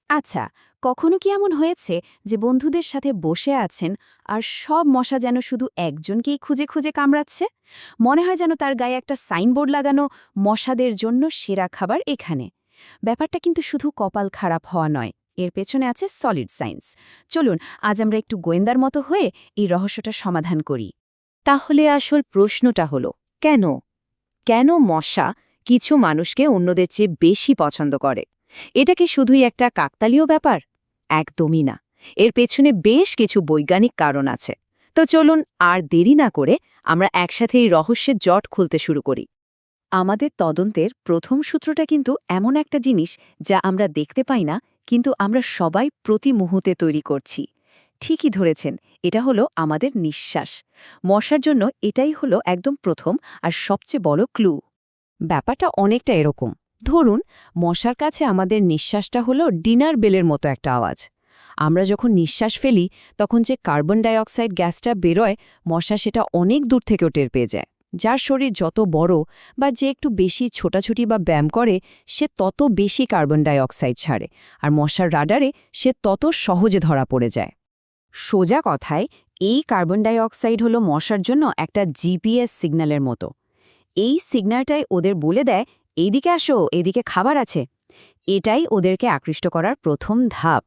আচ্ছা, কখনো কি এমন হয়েছে যে বন্ধুদের সাথে বসে আছেন আর সব মশা যেন শুধু একজনকেই খুঁজে খুঁজে কামড়াচ্ছে? মনে হয় যেন তার গায়ে একটা সাইনবোর্ড লাগানো, মশাদের জন্য সেরা খাবার এখানে। ব্যাপারটা কিন্তু শুধু কপাল খারাপ হওয়া নয়, এর পেছনে আছে সলিড সায়েন্স। চলুন আজ আমরা একটু গোয়েন্দার মতো হয়ে এই রহস্যটা সমাধান করি। তাহলে আসল প্রশ্নটা হলো কেন কেন মশা কিছু মানুষকে অন্যদের চেয়ে বেশি পছন্দ করে? এটা কি শুধুই একটা কাকতালীয় ব্যাপার? একদমই না। এর পেছনে বেশ কিছু বৈজ্ঞানিক কারণ আছে। তো চলুন আর দেরি না করে আমরা একসাথে এই রহস্যের জট খুলতে শুরু করি। আমাদের তদন্তের প্রথম সূত্রটা কিন্তু এমন একটা জিনিস যা আমরা দেখতে পাই না, কিন্তু আমরা সবাই প্রতি মুহূর্তে তৈরি করছি। ঠিকই ধরেছেন, এটা হলো আমাদের নিঃশ্বাস। মশার জন্য এটাই হলো একদম প্রথম আর সবচেয়ে বড় ক্লু। ব্যাপারটা অনেকটা এরকম। ধরুন, মশার কাছে আমাদের নিঃশ্বাসটা হলো ডিনার বেলের মতো একটা আওয়াজ। আমরা যখন নিঃশ্বাস ফেলি তখন যে কার্বন ডাইঅক্সাইড গ্যাসটা বেরোয়, মশা সেটা অনেক দূর থেকেও টের পেয়ে যায়। যার শরীর যত বড় বা যে একটু বেশি ছোটাছুটি বা ব্যায়াম করে, সে তত বেশি কার্বন ডাইঅক্সাইড ছাড়ে, আর মশার রাডারে সে তত সহজে ধরা পড়ে যায়। সোজা কথায়, এই কার্বন ডাইঅক্সাইড হলো মশার জন্য একটা জিপিএস সিগন্যালের মতো। এই সিগন্যালটাই ওদের বলে দেয়, এইদিকে আসো, এদিকে খাবার আছে। এটাই ওদেরকে আকৃষ্ট করার প্রথম ধাপ।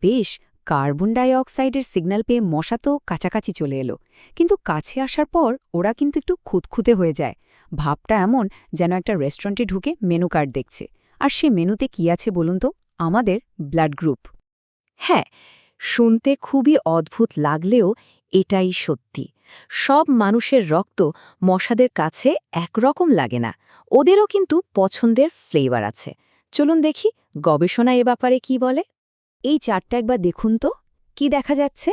বেশ, কার্বন ডাইঅক্সাইডের সিগন্যাল পেয়ে মশা তো কাছাকাছি চলে এলো, কিন্তু কাছে আসার পর ওরা কিন্তু একটু খুঁতখুঁতে হয়ে যায়। ভাবটা এমন যেন একটা রেস্টুরেন্টে ঢুকে মেনু কার্ড দেখছে, আর সে মেনুতে কি আছে বলুন তো? আমাদের ব্লাড গ্রুপ। হ্যাঁ, শুনতে খুবই অদ্ভুত লাগলেও এটাই সত্যি। সব মানুষের রক্ত মশাদের কাছে একরকম লাগে না, ওদেরও কিন্তু পছন্দের ফ্লেভার আছে। চলুন দেখি গবেষণা এ ব্যাপারে কি বলে। এই চারটা একবার দেখুন তো, কি দেখা যাচ্ছে?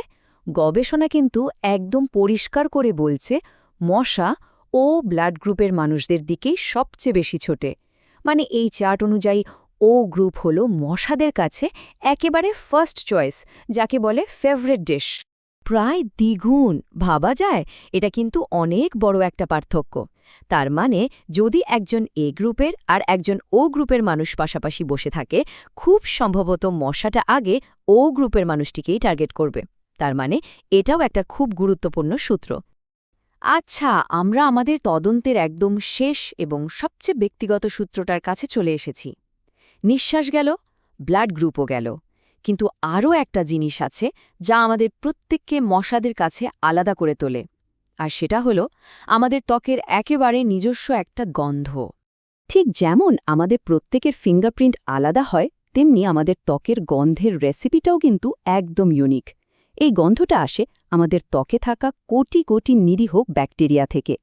গবেষণা কিন্তু একদম পরিষ্কার করে বলছে মশা ও ব্লাড গ্রুপের মানুষদের দিকেই সবচেয়ে বেশি ছোটে। মানে এই চার্ট অনুযায়ী ও গ্রুপ হলো মশাদের কাছে একেবারে ফার্স্ট চয়েস, যাকে বলে ফেভারিট ডিশ। প্রায় দ্বিগুণ, ভাবা যায়? এটা কিন্তু অনেক বড় একটা পার্থক্য। তার মানে যদি একজন এ গ্রুপের আর একজন ও গ্রুপের মানুষ পাশাপাশি বসে থাকে, খুব সম্ভবত মশাটা আগে ও গ্রুপের মানুষটিকেই টার্গেট করবে। তার মানে এটাও একটা খুব গুরুত্বপূর্ণ সূত্র। আচ্ছা, আমরা আমাদের তদন্তের একদম শেষ এবং সবচেয়ে ব্যক্তিগত সূত্রটার কাছে চলে এসেছি। নিঃশ্বাস গেল, ব্লাড গ্রুপও গেল, কিন্তু আরও একটা জিনিস আছে যা আমাদের প্রত্যেককে মশাদের কাছে আলাদা করে তোলে। আর সেটা হলো আমাদের ত্বকের একেবারে নিজস্ব একটা গন্ধ। ঠিক যেমন আমাদের প্রত্যেকের ফিঙ্গারপ্রিন্ট আলাদা হয়, তেমনি আমাদের ত্বকের গন্ধের রেসিপিটাও কিন্তু একদম ইউনিক। এই গন্ধটা আসে আমাদের ত্বকে থাকা কোটি কোটি নিরীহ ব্যাকটেরিয়া থেকে।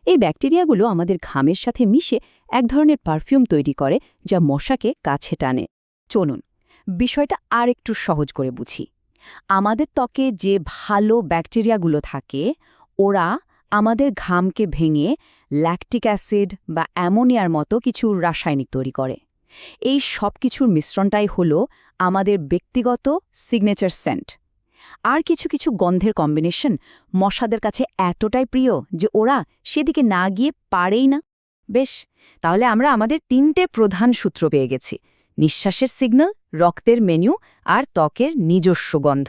এই ব্যাকটেরিয়াগুলো আমাদের ঘামের সাথে মিশে এক ধরনের পারফিউম তৈরি করে, যা মশাকে কাছে টানে। চলুন বিষয়টা আর একটু সহজ করে বুঝি। আমাদের ত্বকে যে ভালো ব্যাকটেরিয়াগুলো থাকে, ওরা আমাদের ঘামকে ভেঙে ল্যাকটিক অ্যাসিড বা অ্যামোনিয়ার মতো কিছু রাসায়নিক তৈরি করে। এই সব কিছুর মিশ্রণটাই হলো আমাদের ব্যক্তিগত সিগনেচার সেন্ট। আর কিছু কিছু গন্ধের কম্বিনেশন মশাদের কাছে এতটাই প্রিয় যে ওরা সেদিকে না গিয়ে পারেই না। বেশ, তাহলে আমরা আমাদের তিনটে প্রধান সূত্র পেয়ে গেছি: নিঃশ্বাসের সিগন্যাল, রক্তের মেনু আর ত্বকের নিজস্ব গন্ধ।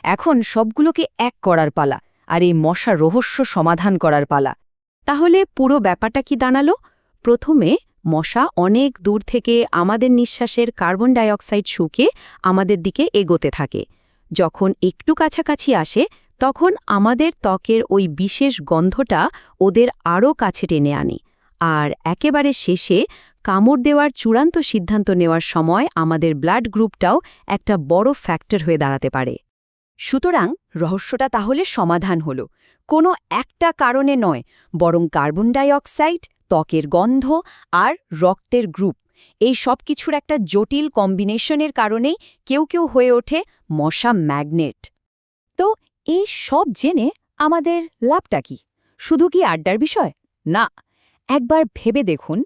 এখন সবগুলোকে এক করার পালা, আর এই মশা রহস্য সমাধান করার পালা। তাহলে পুরো ব্যাপারটা কি দাঁড়ালো? প্রথমে মশা অনেক দূর থেকে আমাদের নিঃশ্বাসের কার্বন ডাইঅক্সাইড শুঁকে আমাদের দিকে এগোতে থাকে। যখন একটু কাছাকাছি আসে, তখন আমাদের ত্বকের ওই বিশেষ গন্ধটা ওদের আরও কাছে টেনে আনে। আর একেবারে শেষে কামড় দেওয়ার চূড়ান্ত সিদ্ধান্ত নেওয়ার সময় আমাদের ব্লাড গ্রুপটাও একটা বড় ফ্যাক্টর হয়ে দাঁড়াতে পারে। সুতরাং রহস্যটা তাহলে সমাধান হলো কোনো একটা কারণে নয়, বরং কার্বন ডাইঅক্সাইড, ত্বকের গন্ধ আর রক্তের গ্রুপ, এই সব কিছুর একটা জটিল কম্বিনেশনের কারণেই কেউ কেউ হয়ে ওঠে মশা ম্যাগনেট। তো এই সব জেনে আমাদের লাভটা কি? শুধু কি আড্ডার বিষয়? না, একবার ভেবে দেখুন,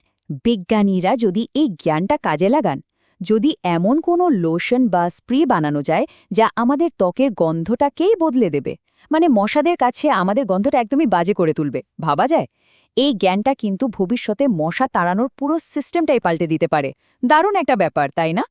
বিজ্ঞানীরা যদি এই জ্ঞানটা কাজে লাগান, যদি এমন কোনো লোশন বা স্প্রে বানানো যায় যা আমাদের ত্বকের গন্ধটাকেই বদলে দেবে, মানে মশাদের কাছে আমাদের গন্ধটা একদমই বাজে করে তুলবে, ভাবা যায়? এই জ্ঞানটা কিন্তু ভবিষ্যতে মশা তাড়ানোর পুরো সিস্টেমটাই পাল্টে দিতে পারে। দারুণ একটা ব্যাপার, তাই না?